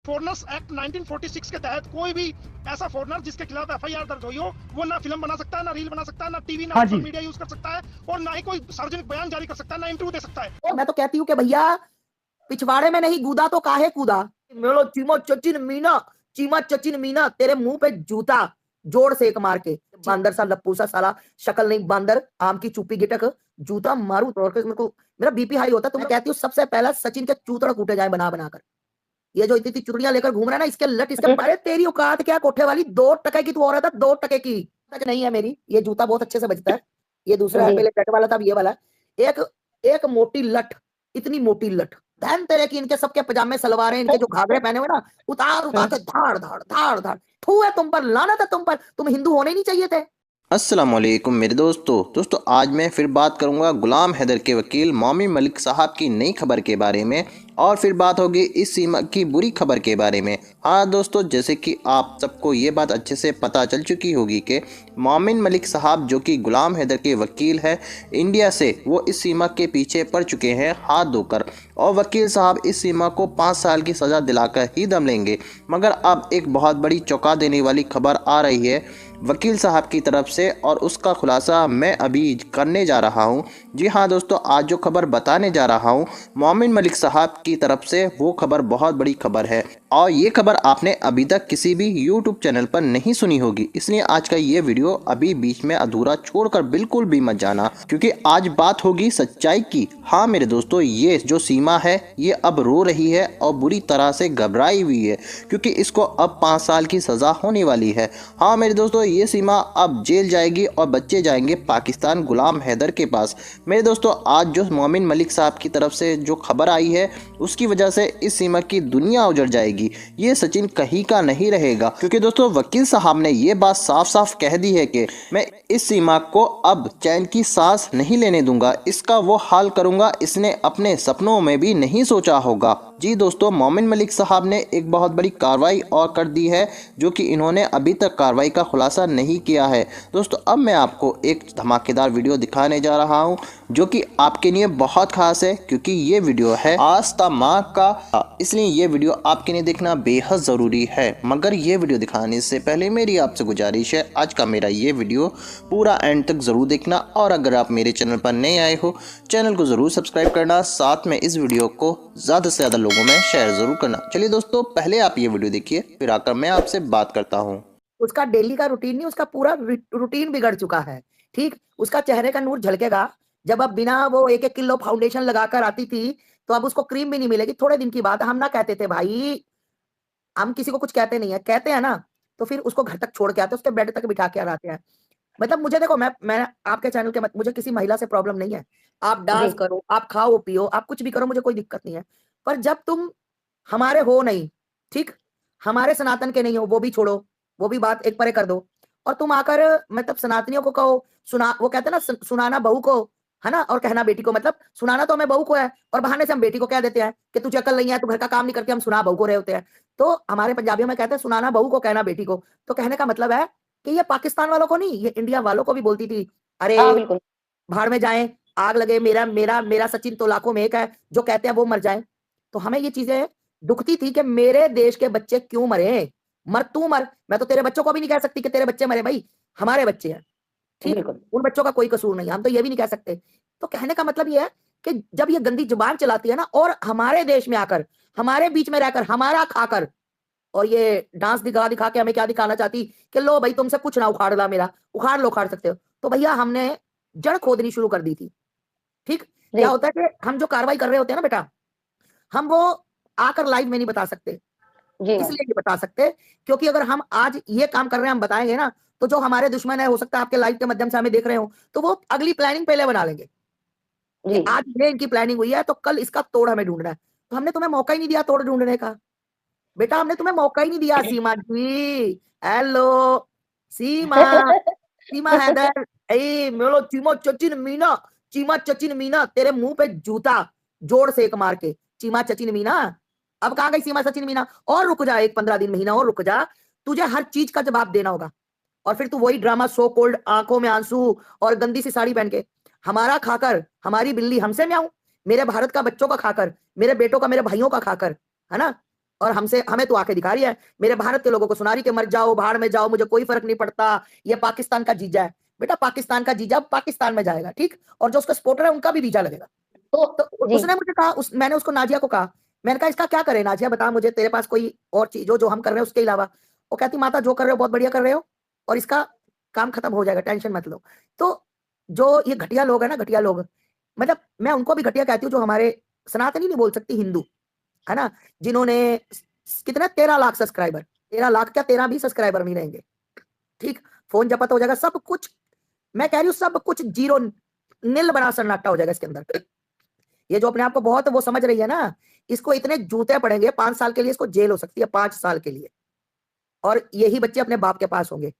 Foreigners act 1946 के तहत कोई भी ऐसा फॉरेनर जिसके खिलाफ एफआईआर दर्ज हुई हो, वो ना फिल्म बना सकता है, ना रील बना सकता है, ना टीवी, ना सोशल मीडिया यूज कर सकता है, और ना ही कोई सार्वजनिक बयान जारी कर सकता है, ना इंटरव्यू दे सकता है। मैं तो कहती हूँ कि भैया पिछवाड़े में नहीं कूदा तो काहे कूदा। मेलो चीमा चचिन मीना, चीमा चचिन मीना, तेरे मुंह पे जूता जोड़ से एक मार के। बांदर सा लप्पू सा साला, शक्ल नहीं बांदर, आम की चुप्पी गिटक, जूता मारू तोड़ के। मेरे को मेरा बीपी हाई होता है। तो मैं कहती हूँ सबसे पहला सचिन के चूतड़ कूटे जाए बना बनाकर। ये जो इतनी चुड़ियां लेकर घूम रहा है ना, इसके लट इसके अरे तेरी औकात क्या कोठे वाली, 2 टके की तू औरत है, 2 टके की नहीं है मेरी। ये जूता बहुत अच्छे से बजता है। ये दूसरा है, पहले लट वाला था, अब ये वाला है। एक एक मोटी लट, इतनी मोटी लट, धन तेरे की। इनके सबके पजामे सलवारें, इनके जो घाघरे पहने हुए ना, उतार उतार के धाड़ धाड़ धाड़ धाड़। थू है तुम पर, लानत है तुम पर, तुम हिंदू होने नहीं चाहिए थे। अस्सलामुअलैकुम मेरे दोस्तों आज मैं फिर बात करूंगा गुलाम हैदर के वकील मोमिन मलिक साहब की नई खबर के बारे में, और फिर बात होगी इस सीमा की बुरी खबर के बारे में। हाँ दोस्तों, जैसे कि आप सबको ये बात अच्छे से पता चल चुकी होगी कि मोमिन मलिक साहब जो कि गुलाम हैदर के वकील है इंडिया से, वो इस सीमा के पीछे पड़ चुके हैं हाथ धोकर, और वकील साहब इस सीमा को 5 साल की सज़ा दिलाकर ही दम लेंगे। मगर अब एक बहुत बड़ी चौंका देने वाली खबर आ रही है वकील साहब की तरफ से, और उसका खुलासा मैं अभी करने जा रहा हूं। जी हाँ दोस्तों, आज जो खबर बताने जा रहा हूं मोमिन मलिक साहब की तरफ से, वो खबर बहुत बड़ी खबर है, और ये खबर आपने अभी तक किसी भी यूट्यूब चैनल पर नहीं सुनी होगी। इसलिए आज का ये वीडियो अभी बीच में अधूरा छोड़कर बिल्कुल भी मत जाना, क्योंकि आज बात होगी सच्चाई की। हाँ मेरे दोस्तों, ये जो सीमा है ये अब रो रही है और बुरी तरह से घबराई हुई है, क्योंकि इसको अब 5 साल की सज़ा होने वाली है। हाँ मेरे दोस्तों, ये सीमा अब जेल जाएगी और बच्चे जाएंगे पाकिस्तान गुलाम हैदर के पास। मेरे दोस्तों, आज जो मोमिन मलिक साहब की तरफ से जो खबर आई है, उसकी वजह से इस सीमा की दुनिया उजड़ जाएगी। ये सचिन कहीं का नहीं रहेगा, क्योंकि दोस्तों वकील साहब ने ये बात साफ साफ कह दी है कि मैं इस सीमा को अब चैन की सांस नहीं लेने दूंगा, इसका वो हाल करूंगा इसने अपने सपनों में भी नहीं सोचा होगा। जी दोस्तों, मोमिन मलिक साहब ने एक बहुत बड़ी कार्रवाई और कर दी है, जो कि इन्होंने अभी तक कार्रवाई का खुलासा नहीं किया है। दोस्तों अब मैं आपको एक धमाकेदार वीडियो दिखाने जा रहा हूं, जो कि आपके लिए बहुत खास है, क्योंकि ये वीडियो है आस्था माँ का, इसलिए ये वीडियो आपके लिए देखना बेहद ज़रूरी है। मगर ये वीडियो दिखाने से पहले मेरी आपसे गुजारिश है, आज का मेरा ये वीडियो पूरा एंड तक ज़रूर देखना, और अगर आप मेरे चैनल पर नए आए हो चैनल को ज़रूर सब्सक्राइब करना, साथ में इस वीडियो को ज़्यादा से ज़्यादा लोगों में शेयर ज़रूर करना। चलिए दोस्तों, पहले आप ये वीडियो देखिए, फिर आकर मैं आपसे बात करता हूँ। उसका डेली का रूटीन नहीं, उसका पूरा रूटीन बिगड़ चुका है। ठीक, उसका चेहरे का नूर झलकेगा जब अब बिना वो 1-1 किलो फाउंडेशन लगाकर आती थी, तो अब उसको क्रीम भी नहीं मिलेगी। थोड़े दिन की बात, हम ना कहते थे भाई, हम किसी को कुछ कहते नहीं है, कहते हैं ना तो फिर उसको घर तक छोड़ के आते हैं, उसके बेड तक बिठा के आते हैं। मतलब मुझे देखो, मैं आपके चैनल के मुझे किसी महिला से प्रॉब्लम नहीं है। आप डांस करो, आप खाओ पियो, आप कुछ भी करो, मुझे कोई दिक्कत नहीं है। पर जब तुम हमारे हो नहीं, ठीक, हमारे सनातन के नहीं हो, वो भी छोड़ो, वो भी बात एक परे कर दो, और तुम आकर मतलब सनातनियों को कहो, सुना, वो कहते हैं ना सुनाना बहू को है ना, और कहना बेटी को। मतलब सुनाना तो हमें बहू को है, और बहाने से हम बेटी को कह देते हैं कि तुझे अकल नहीं है, तू घर का काम नहीं करती, हम सुना बहू को रहे होते हैं। तो हमारे पंजाबियों में कहते हैं सुनाना बहू को, कहना बेटी को। तो कहने का मतलब है कि ये पाकिस्तान वालों को नहीं, ये इंडिया वालों को भी बोलती थी, अरे भाड़ में जाएं, आग लगे, मेरा मेरा मेरा सचिन तो लाखों में एक है, जो कहते हैं वो मर जाए। तो हमें ये चीजें दुखती थी कि मेरे देश के बच्चे क्यों मरे। मर तू मर, मैं तो तेरे बच्चों को भी नहीं कह सकती कि तेरे बच्चे मरे, भाई हमारे बच्चे हैं, ठीक, उन बच्चों का कोई कसूर नहीं, हम तो ये भी नहीं कह सकते। तो कहने का मतलब ये है कि जब ये गंदी जुबान चलाती है ना, और हमारे देश में आकर, हमारे बीच में रहकर, हमारा खाकर, और ये डांस दिखा दिखा के हमें क्या दिखाना चाहती कि लो भाई तुमसे कुछ ना उखाड़ ला, मेरा उखाड़ लो, उखाड़ सकते हो। तो भैया हमने जड़ खोदनी शुरू कर दी थी। ठीक, क्या होता है कि हम जो कार्रवाई कर रहे होते हैं ना बेटा, हम वो आकर लाइव में नहीं बता सकते। इसलिए नहीं बता सकते क्योंकि अगर हम आज ये काम कर रहे हैं, हम बताएंगे ना, तो जो हमारे दुश्मन है, हो सकता है आपके लाइव के माध्यम से हमें देख रहे हो, तो वो अगली प्लानिंग पहले बना लेंगे कि आज ये इनकी प्लानिंग हुई है तो कल इसका तोड़ हमें ढूंढना है। तो हमने तुम्हें मौका ही नहीं दिया तोड़ ढूंढने का बेटा, हमने तुम्हें मौका ही नहीं दिया। सीमा जी, हेलो सीमा, सीमा हैदर, ए मेलो चीमा चचिन मीना, चीमा चचिन मीना, तेरे मुंह पे जूता जोड़ से एक मार के। चीमा चचिन मीना, अब कहां गई सीमा सचिन मीना? और रुक जा, एक 15 दिन महीना और रुक जा, तुझे हर चीज का जवाब देना होगा। और फिर तू वही ड्रामा, सो कोल्ड, आंखों में आंसू और गंदी सी साड़ी पहन के, हमारा खाकर, हमारी बिल्ली हमसे म्याऊं, मेरे भारत का बच्चों का खाकर, मेरे बेटों का, मेरे भाइयों का खाकर, है ना, और हमें तो आके दिखा रही है, मेरे भारत के लोगों को सुना रही कि मर जाओ, भाड़ में जाओ, मुझे कोई फर्क नहीं पड़ता, ये पाकिस्तान का जीजा है। बेटा पाकिस्तान का जीजा पाकिस्तान में जाएगा, ठीक, और जो उसका सपोर्टर है उनका भी वीजा लगेगा। तो जी उसने मुझे कहा, मैंने उसको, नाजिया को कहा, मैंने कहा इसका क्या करें नाजिया, बता मुझे, तेरे पास कोई और चीज जो हम कर रहे हैं उसके अलावा। वो कहती माता जो कर रहे हो बहुत बढ़िया कर रहे हो, और इसका काम खत्म हो जाएगा, टेंशन मत लो। तो जो ये घटिया लोग है ना, घटिया लोग, मतलब मैं उनको भी घटिया कहती हूँ, जो हमारे सनातनी नहीं बोल सकती, हिंदू है ना, जिन्होंने कितने 13 लाख सब्सक्राइबर, 13 लाख क्या 13 भी सब्सक्राइबर नहीं रहेंगे, ठीक, फोन जपत हो जाएगा, सब कुछ, मैं कह रही हूँ सब कुछ जीरो नील बना सन्नाटा हो जाएगा इसके अंदर। ये जो अपने आप को बहुत वो समझ रही है ना, इसको इतने जूते पड़ेंगे, 5 साल के लिए इसको जेल हो सकती है, 5 साल के लिए, और यही बच्चे अपने बाप के पास होंगे।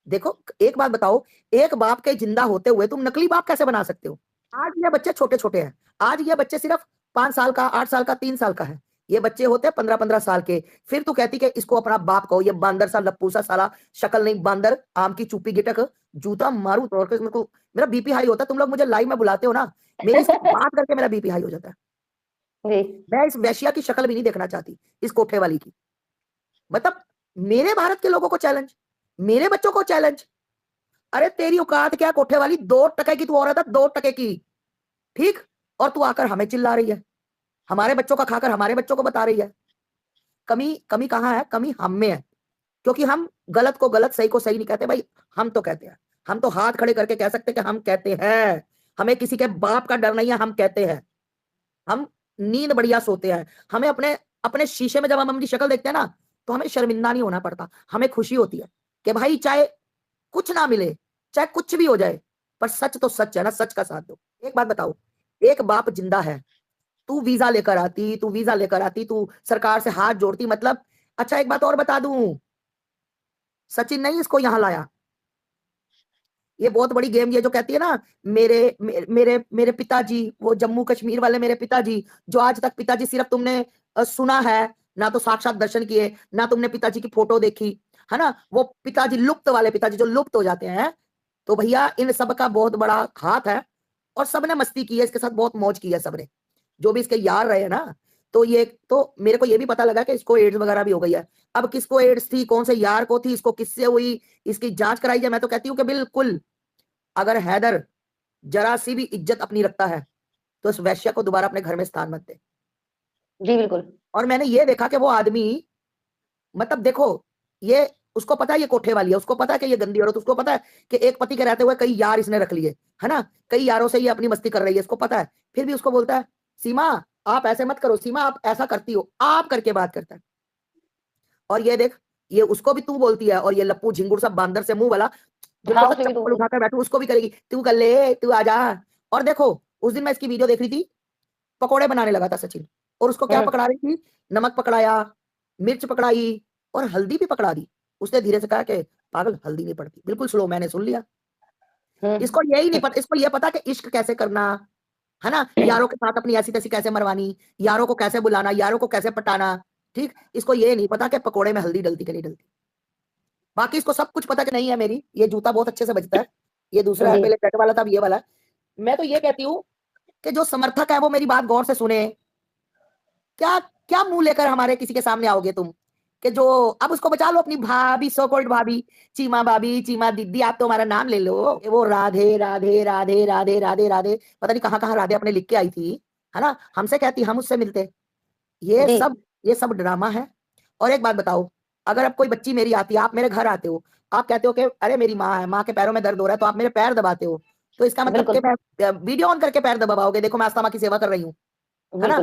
देखो एक बात बताओ, एक बाप के जिंदा होते हुए तुम नकली बाप कैसे बना सकते हो? आज ये बच्चे छोटे छोटे हैं, आज ये बच्चे सिर्फ 5 साल का, 8 साल का, 3 साल का है, ये बच्चे होते हैं 15-15 साल के, फिर तू कहती कि इसको अपना बाप कहो, ये बांदर सा, लप्पू सा, साला शक्ल नहीं बांदर, आम की चुप्पी गिटक, जूता मारू तोड़ के, मेरा बीपी हाई होता है, तुम लोग मुझे लाइव में बुलाते हो ना, मेरी बात करके मेरा बीपी हाई हो जाता है। मैं इस वैश्या की शक्ल भी नहीं देखना चाहती, इस कोठे वाली की। मतलब मेरे भारत के लोगों को चैलेंज, मेरे बच्चों को चैलेंज, अरे तेरी औकात क्या कोठे वाली, 2 टके की तू औरत है, 2 टके की, ठीक, और तू आकर हमें चिल्ला रही है, हमारे बच्चों का खाकर हमारे बच्चों को बता रही है। कमी कमी कहाँ है? कमी हम में है, क्योंकि हम गलत को गलत, सही को सही नहीं कहते भाई, हम तो कहते हैं, हम तो हाथ खड़े करके कह सकते हैं कि हम कहते हैं, हमें किसी के बाप का डर नहीं है, हम कहते हैं, हम नींद बढ़िया सोते हैं, हमें अपने अपने शीशे में जब हम अपनी शक्ल देखते हैं ना, तो हमें शर्मिंदा नहीं होना पड़ता, हमें खुशी होती है कि भाई चाहे कुछ ना मिले, चाहे कुछ भी हो जाए, पर सच तो सच है ना, सच का साथ दो। एक बात बताओ, एक बाप जिंदा है, तू वीजा लेकर आती, तू वीजा लेकर आती, तू सरकार से हाथ जोड़ती, मतलब अच्छा एक बात और बता दूं, सचिन नहीं इसको यहां लाया, ये बहुत बड़ी गेम, ये जो कहती है ना, मेरे पिताजी, वो जम्मू कश्मीर वाले मेरे पिताजी, जो आज तक पिताजी सिर्फ तुमने सुना है, ना तो साक्षात दर्शन किए, ना तुमने पिताजी की फोटो देखी, है ना, वो पिताजी लुप्त वाले पिताजी जो लुप्त हो जाते हैं, तो भैया इन सब का बहुत बड़ा हाथ है, और सबने मस्ती की है इसके साथ, बहुत मौज की है सबने, जो भी इसके यार रहे ना। तो ये तो मेरे को ये भी पता लगा कि इसको एड्स वगैरह भी हो गई है, अब किसको एड्स थी, कौन से यार को थी, इसको किससे हुई, इसकी जांच कराई जाए। मैं तो कहती हूँ कि बिल्कुल, अगर हैदर जरा सी भी इज्जत अपनी रखता है, तो इस वैश्य को दोबारा अपने घर में स्थान मत दे। जी बिल्कुल। और मैंने ये देखा कि वो आदमी, मतलब देखो, ये उसको पता है ये कोठे वाली है, उसको पता है कि ये गंदी औरत, उसको पता है कि एक पति के रहते हुए कई यार इसने रख लिए, है ना, कई यारों से ये अपनी मस्ती कर रही है, इसको पता है, फिर भी उसको बोलता है सीमा आप ऐसे मत करो, सीमा आप ऐसा करती हो, आप करके बात करता है। और ये देख, ये उसको भी तू बोलती है, और ये लप्पू झिंगुर सब बांदर से मुंह वाला, जिनको उसे भी चप्पल उठाकर बैठू, उसको भी करेगी, तू कर ले, तू आजा। और देखो उस दिन मैं इसकी वीडियो देख रही थी, पकोड़े बनाने लगा था सचिन, और उसको क्या पकड़ा रही थी, नमक पकड़ाया, मिर्च पकड़ाई, और हल्दी भी पकड़ा दी। उसने धीरे से कहा कि पागल हल्दी नहीं पड़ती, बिल्कुल स्लो, मैंने सुन लिया। इसको यही नहीं पता, इसको ये पता कि इश्क कैसे करना, है ना, यारों के साथ अपनी ऐसी तैसी कैसे मरवानी, यारों को कैसे बुलाना, यारों को कैसे पटाना, ठीक, इसको ये नहीं पता कि पकोड़े में हल्दी डलती कि नहीं डलती। बाकी इसको सब कुछ पता कि नहीं है मेरी, ये जूता बहुत अच्छे से बजता है, ये दूसरा है, पहले कट वाला था, अब ये वाला है। मैं तो ये कहती हूँ कि जो समर्थक है वो मेरी बात गौर से सुने। क्या क्या मुंह लेकर हमारे किसी के सामने आओगे तुम, कि जो अब उसको बचा लो, अपनी भाभी, सो कॉल्ड भाभी, चीमा भाभी, चीमा दीदी, आप तो हमारा नाम ले लो, वो राधे राधे राधे राधे राधे राधे, पता नहीं कहाँ कहाँ राधे अपने लिख के आई थी, है ना, हमसे कहती हम उससे मिलते। ये सब ड्रामा है। और एक बात बताओ, अगर अब कोई बच्ची मेरी आती है, आप मेरे घर आते हो, आप कहते हो कि अरे मेरी माँ है, माँ के पैरों में दर्द हो रहा है, तो आप मेरे पैर दबाते हो, तो इसका मतलब कि मैं वीडियो ऑन करके पैर दबाओगे, देखो मैं आस्था माँ की सेवा कर रही हूँ, है ना।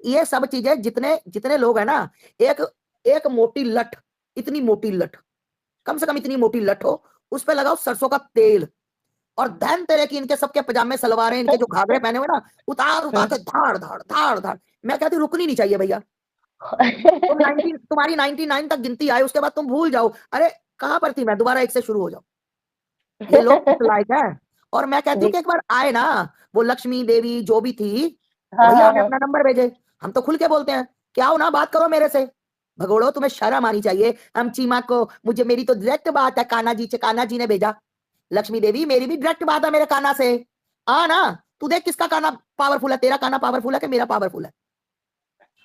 ये सब चीजें, जितने जितने लोग है ना, एक एक मोटी लठ, इतनी मोटी लठ, कम से कम इतनी मोटी लठ हो, उस पे लगाओ सरसों का तेल, और धन तेरे की इनके सबके पजामे सलवारें, इनके जो घाघरे पहने हुए ना, उतार उतार के धाड़ धाड़ धाड़ धाड़, मैं कहती रुकनी नहीं चाहिए भैया। तुम्हारी 99 तक गिनती आए, उसके बाद तुम भूल जाओ, अरे कहां पर थी मैं, दोबारा 1 से शुरू हो जाओ। ये लोग किस लायक है। और मैं कहती हूँ कि एक बार आए ना, वो लक्ष्मी देवी जो भी थी, तो भैया हमें अपना नंबर भेजे, हम तो खुल के बोलते हैं कि आओ ना बात करो मेरे से, भगोड़ो तुम्हें शर्म आनी चाहिए। हम चीमा को, मुझे, मेरी तो डायरेक्ट बात है कान्हा जी से, कान्हा जी ने भेजा, लक्ष्मी देवी मेरी भी डायरेक्ट बात है मेरे कान्हा से, आ ना, तू देख किसका कान्हा पावरफुल है, तेरा कान्हा पावरफुल है कि मेरा पावरफुल है।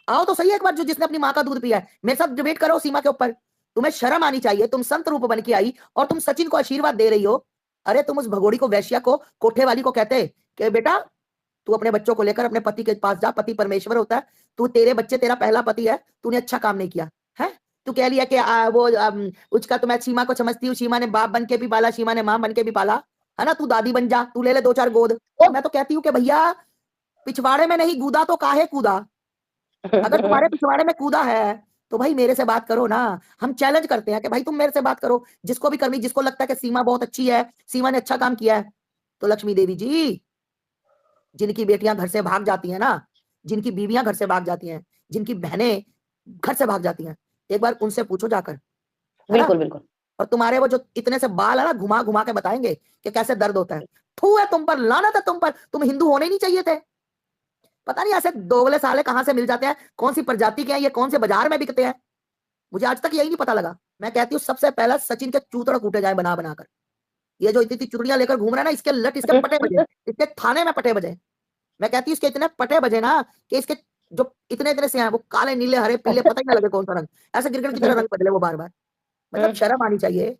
आओ तो सही है एक बार, जो जिसने अपनी माँ का दूध पिया है, मेरे साथ डिबेट करो सीमा के ऊपर। तुम्हें शर्म आनी चाहिए, तुम संत रूप बन के आई और तुम सचिन को आशीर्वाद दे रही हो। अरे तुम उस भगोड़ी को, वैश्या को, कोठे वाली को कहते कि बेटा तू अपने बच्चों को लेकर अपने पति के पास जा, पति परमेश्वर होता है, तू, तेरे बच्चे तेरा पहला पति है, तूने अच्छा काम नहीं किया है। तू कह लिया कि उसका तो मैं सीमा को समझती हूँ, सीमा ने बाप बन के भी पाला, सीमा ने मां बन के भी पाला, है ना, तू दादी बन जा, तू ले ले 2-4 गोद। मैं तो कहती हूँ कि भैया पिछवाड़े में नहीं कूदा तो काहे कूदा। अगर तुम्हारे पिछवाड़े में कूदा है तो भाई मेरे से बात करो ना। हम चैलेंज करते हैं कि भाई तुम मेरे से बात करो, जिसको भी करनी, जिसको लगता है कि सीमा बहुत अच्छी है, सीमा ने अच्छा काम किया है। तो लक्ष्मी देवी जी, जिनकी बेटियां घर से भाग जाती हैं ना, जिनकी बीवियां घर से भाग जाती हैं, जिनकी बहनें घर से भाग जाती हैं, एक बार उनसे पूछो जाकर, है ना? बिल्कुल बिल्कुल। और तुम्हारे वो जो इतने से बाल है ना, घुमा घुमा के बताएंगे कि कैसे दर्द होता है। थू है तुम पर, लानत है तुम पर, तुम हिंदू होने ही नहीं चाहिए थे। पता नहीं ऐसे दोगले साले कहां से मिल जाते हैं, कौन सी प्रजाति के हैं ये, कौन से बाजार में बिकते हैं, मुझे आज तक यही नहीं पता लगा। मैं कहती हूँ सबसे पहला सचिन के चूतड़ कूटे जाए बना बनाकर। ये जो इतनी चुड़ियां लेकर घूम रहा है ना, इसके लट, इसके पटे बजे, इसके थाने में पटे बजे। मैं कहती हूँ इसके इतने पटे बजे ना कि इसके जो इतने इतने से हैं, वो काले, नीले, हरे, पीले, पता ही ना लगे कौन सा रंग, ऐसे गिरगिट की तरह रंग बदले वो बार बार। मतलब शर्म आनी चाहिए।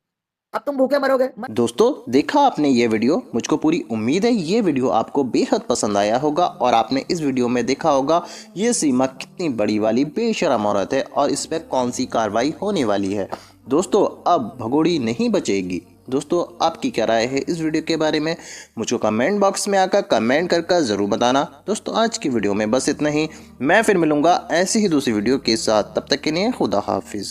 अब तुम भूखे मरोगे। दोस्तों देखा आपने ये वीडियो, मुझको पूरी उम्मीद है ये वीडियो आपको बेहद पसंद आया होगा और आपने इस वीडियो में देखा होगा ये सीमा कितनी बड़ी वाली बेशरम औरत है और इस पर कौन सी कार्रवाई होने वाली है। दोस्तों अब भगोड़ी नहीं बचेगी। दोस्तों आपकी क्या राय है इस वीडियो के बारे में, मुझको कमेंट बॉक्स में आकर कमेंट कर ज़रूर बताना। दोस्तों आज की वीडियो में बस इतना ही, मैं फिर मिलूँगा ऐसी ही दूसरी वीडियो के साथ, तब तक के लिए खुदा हाफिज़।